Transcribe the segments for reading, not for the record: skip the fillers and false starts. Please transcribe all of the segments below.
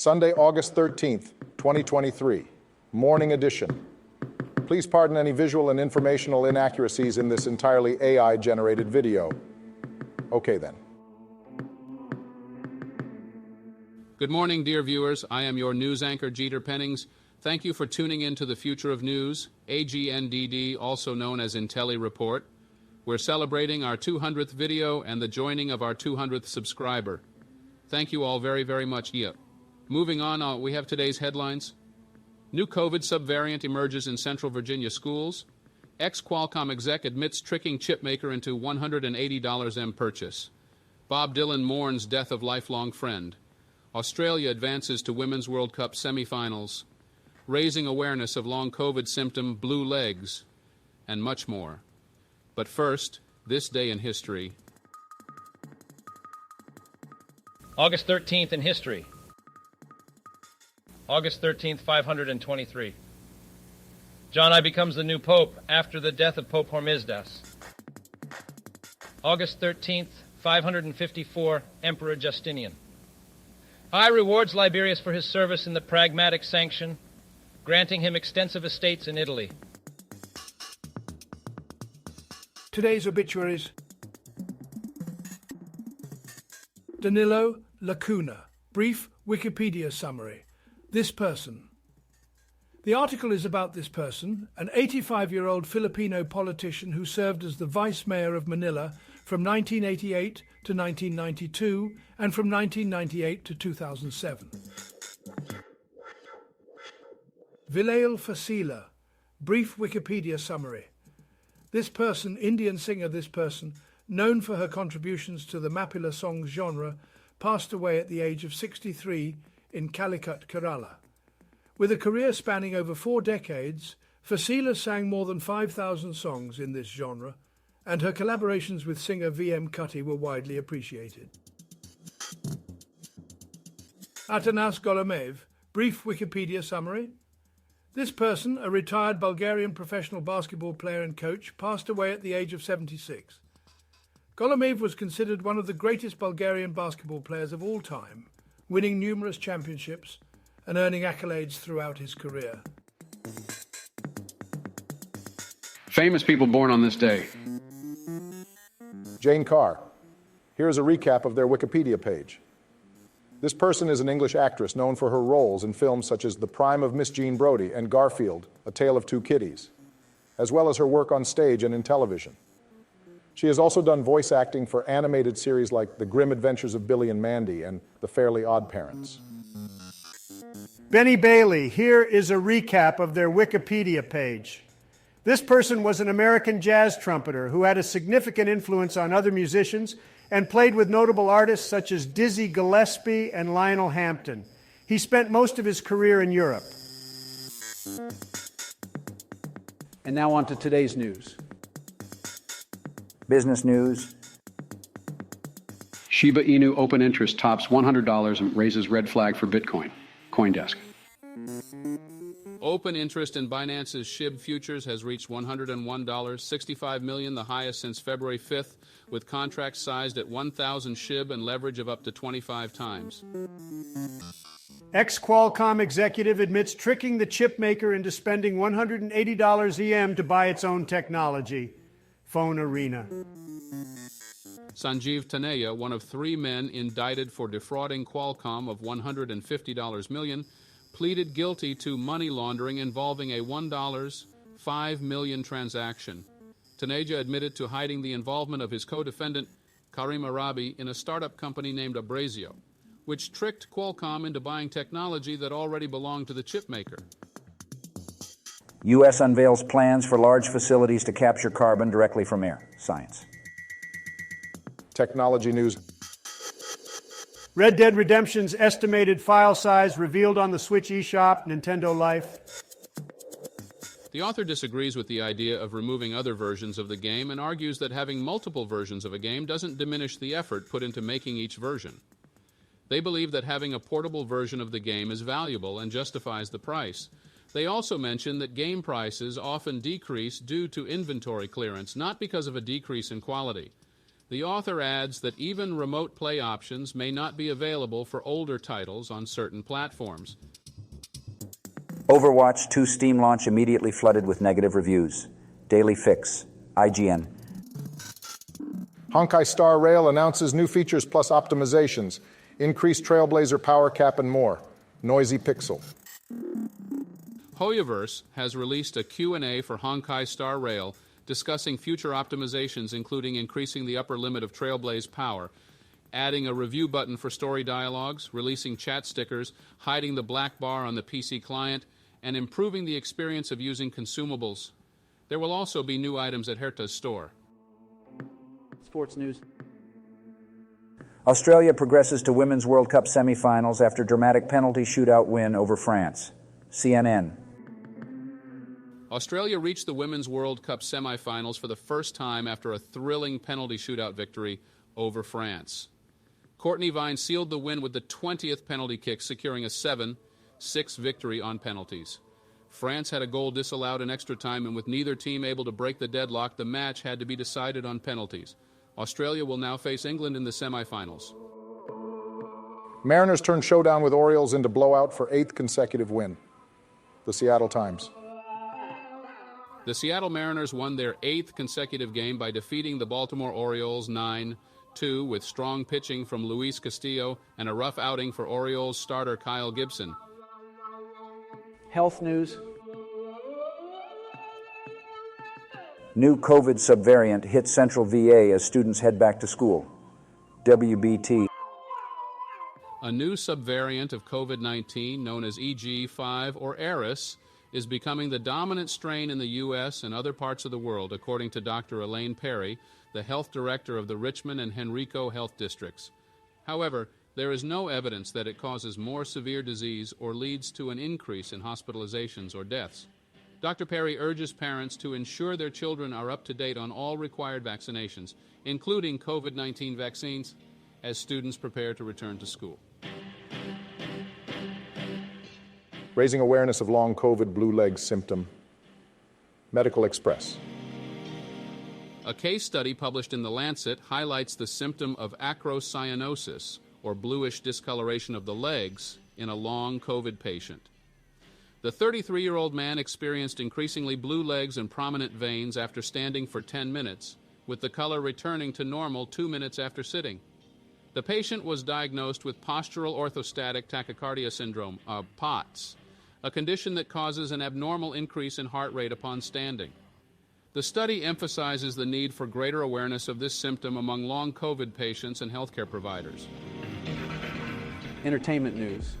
Sunday, August 13th, 2023, morning edition. Please pardon any visual and informational inaccuracies in this entirely AI-generated video. Okay then. Good morning, dear viewers. I am your news anchor, Jeter Pennings. Thank you for tuning in to the Future of News, A.G.N.D.D, also known as Intelli Report. We're celebrating our 200th video and the joining of our 200th subscriber. Thank you all very, very much. Yeah. Moving on, we have today's headlines. New COVID subvariant emerges in Central Virginia schools. Ex-Qualcomm exec admits tricking chipmaker into $180 M purchase. Bob Dylan mourns death of lifelong friend. Australia advances to Women's World Cup semifinals. Raising awareness of long COVID symptom blue legs, and much more. But first, this day in history. August 13th in history. August 13th, 523. John I becomes the new pope after the death of Pope Hormisdas. August 13th, 554, Emperor Justinian. I rewards Liberius for his service in the Pragmatic Sanction, granting him extensive estates in Italy. Today's obituaries. Danilo Lacuna. Brief Wikipedia summary. This person. The article is about this person, an 85-year-old Filipino politician who served as the vice mayor of Manila from 1988 to 1992 and from 1998 to 2007. Vilael Fasila. Brief Wikipedia summary. This person, Indian singer this person, known for her contributions to the Mapila songs genre, passed away at the age of 63 in Calicut, Kerala. With a career spanning over 4 decades, Fasila sang more than 5,000 songs in this genre, and her collaborations with singer V.M. Kutty were widely appreciated. Atanas Golomev. Brief Wikipedia summary. This person, a retired Bulgarian professional basketball player and coach, passed away at the age of 76. Golomev was considered one of the greatest Bulgarian basketball players of all time, winning numerous championships and earning accolades throughout his career. Famous people born on this day. Jane Carr. Here is a recap of their Wikipedia page. This person is an English actress known for her roles in films such as The Prime of Miss Jean Brodie and Garfield, A Tale of Two Kitties, as well as her work on stage and in television. She has also done voice acting for animated series like The Grim Adventures of Billy and Mandy and The Fairly Odd Parents. Benny Bailey. Here is a recap of their Wikipedia page. This person was an American jazz trumpeter who had a significant influence on other musicians and played with notable artists such as Dizzy Gillespie and Lionel Hampton. He spent most of his career in Europe. And now on to today's news. Business news. Shiba Inu open interest tops $100 and raises red flag for Bitcoin. CoinDesk. Open interest in Binance's SHIB futures has reached $101, 65 million, the highest since February 5th, with contracts sized at 1,000 SHIB and leverage of up to 25 times. Ex-Qualcomm executive admits tricking the chip maker into spending $180 EM to buy its own technology. Phone Arena. Sanjeev Taneja, one of 3 men indicted for defrauding Qualcomm of $150 million, pleaded guilty to money laundering involving a $5 million transaction. Taneja admitted to hiding the involvement of his co-defendant, Karim Arabi, in a startup company named Abrazio, which tricked Qualcomm into buying technology that already belonged to the chipmaker. U.S. unveils plans for large facilities to capture carbon directly from air. Science. Technology news. Red Dead Redemption's estimated file size revealed on the Switch eShop, Nintendo Life. The author disagrees with the idea of removing other versions of the game and argues that having multiple versions of a game doesn't diminish the effort put into making each version. They believe that having a portable version of the game is valuable and justifies the price. They also mention that game prices often decrease due to inventory clearance, not because of a decrease in quality. The author adds that even remote play options may not be available for older titles on certain platforms. Overwatch 2 Steam launch immediately flooded with negative reviews. Daily Fix. IGN. Honkai Star Rail announces new features plus optimizations, increased Trailblazer power cap and more. Noisy Pixel. Hoyoverse has released a Q&A for Honkai Star Rail discussing future optimizations, including increasing the upper limit of Trailblaze power, adding a review button for story dialogues, releasing chat stickers, hiding the black bar on the PC client, and improving the experience of using consumables. There will also be new items at Herta's store. Sports news. Australia progresses to Women's World Cup semifinals after dramatic penalty shootout win over France. CNN. Australia reached the Women's World Cup semifinals for the first time after a thrilling penalty shootout victory over France. Courtney Vine sealed the win with the 20th penalty kick, securing a 7-6 victory on penalties. France had a goal disallowed in extra time, and with neither team able to break the deadlock, the match had to be decided on penalties. Australia will now face England in the semifinals. Mariners turn showdown with Orioles into blowout for 8th consecutive win. The Seattle Times. The Seattle Mariners won their 8th consecutive game by defeating the Baltimore Orioles 9-2 with strong pitching from Luis Castillo and a rough outing for Orioles starter Kyle Gibson. Health news. New COVID subvariant hits Central VA as students head back to school. WBT. A new subvariant of COVID-19 known as EG.5 or Eris is becoming the dominant strain in the U.S. and other parts of the world, according to Dr. Elaine Perry, the health director of the Richmond and Henrico health districts. However, there is no evidence that it causes more severe disease or leads to an increase in hospitalizations or deaths. Dr. Perry urges parents to ensure their children are up to date on all required vaccinations, including COVID-19 vaccines, as students prepare to return to school. Raising awareness of long COVID blue leg symptom. Medical Express. A case study published in The Lancet highlights the symptom of acrocyanosis, or bluish discoloration of the legs, in a long COVID patient. The 33-year-old man experienced increasingly blue legs and prominent veins after standing for 10 minutes, with the color returning to normal 2 minutes after sitting. The patient was diagnosed with postural orthostatic tachycardia syndrome, POTS, a condition that causes an abnormal increase in heart rate upon standing. The study emphasizes the need for greater awareness of this symptom among long COVID patients and healthcare providers. Entertainment news.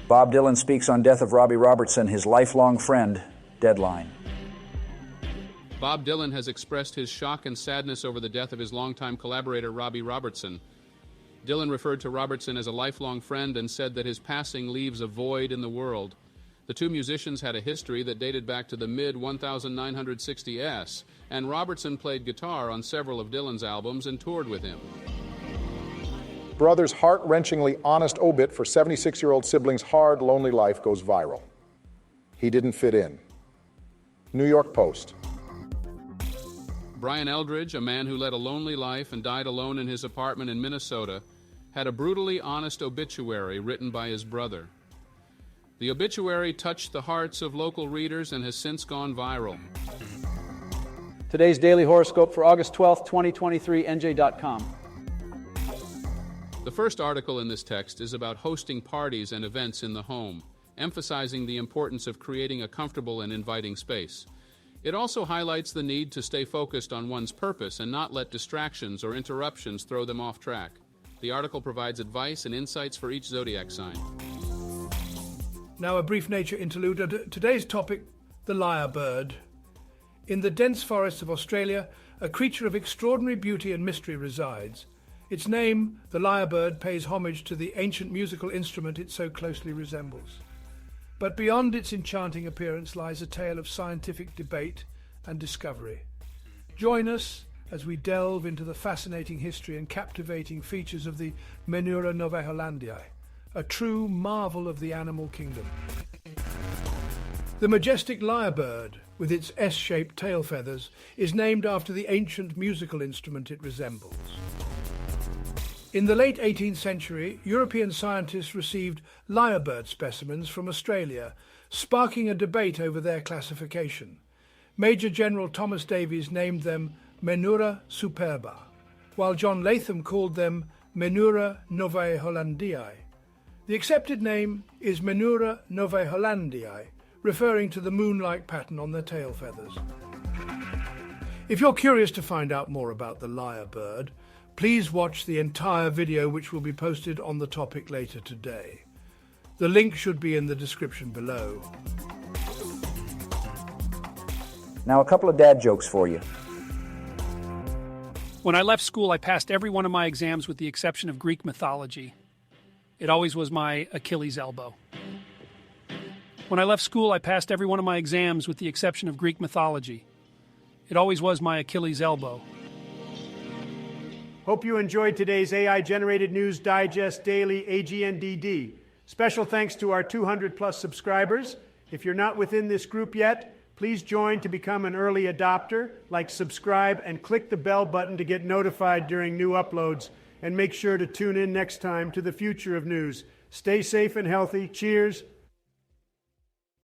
Bob Dylan speaks on death of Robbie Robertson, his lifelong friend. Deadline. Bob Dylan has expressed his shock and sadness over the death of his longtime collaborator, Robbie Robertson. Dylan referred to Robertson as a lifelong friend and said that his passing leaves a void in the world. The two musicians had a history that dated back to the mid-1960s, and Robertson played guitar on several of Dylan's albums and toured with him. Brother's heart-wrenchingly honest obit for 76-year-old sibling's hard, lonely life goes viral. He didn't fit in. New York Post. Brian Eldridge, a man who led a lonely life and died alone in his apartment in Minnesota, had a brutally honest obituary written by his brother. The obituary touched the hearts of local readers and has since gone viral. Today's daily horoscope for August 12th, 2023, NJ.com. The first article in this text is about hosting parties and events in the home, emphasizing the importance of creating a comfortable and inviting space. It also highlights the need to stay focused on one's purpose and not let distractions or interruptions throw them off track. The article provides advice and insights for each zodiac sign. Now a brief nature interlude. Today's topic, the lyrebird. In the dense forests of Australia, a creature of extraordinary beauty and mystery resides. Its name, the lyrebird, pays homage to the ancient musical instrument it so closely resembles. But beyond its enchanting appearance lies a tale of scientific debate and discovery. Join us as we delve into the fascinating history and captivating features of the Menura novaeholandii, a true marvel of the animal kingdom. The majestic lyrebird, with its S-shaped tail feathers, is named after the ancient musical instrument it resembles. In the late 18th century, European scientists received lyrebird specimens from Australia, sparking a debate over their classification. Major General Thomas Davies named them Menura superba, while John Latham called them Menura novae hollandii. The accepted name is Menura novae hollandii, referring to the moon-like pattern on their tail feathers. If you're curious to find out more about the lyrebird, please watch the entire video which will be posted on the topic later today. The link should be in the description below. Now, a couple of dad jokes for you. When I left school, I passed every one of my exams with the exception of Greek mythology. It always was my Achilles elbow. When I left school, I passed every one of my exams with the exception of Greek mythology. It always was my Achilles elbow. Hope you enjoyed today's AI-generated News Digest Daily AGNDD. Special thanks to our 200-plus subscribers. If you're not within this group yet, please join to become an early adopter, like subscribe and click the bell button to get notified during new uploads, and make sure to tune in next time to the future of news. Stay safe and healthy. Cheers.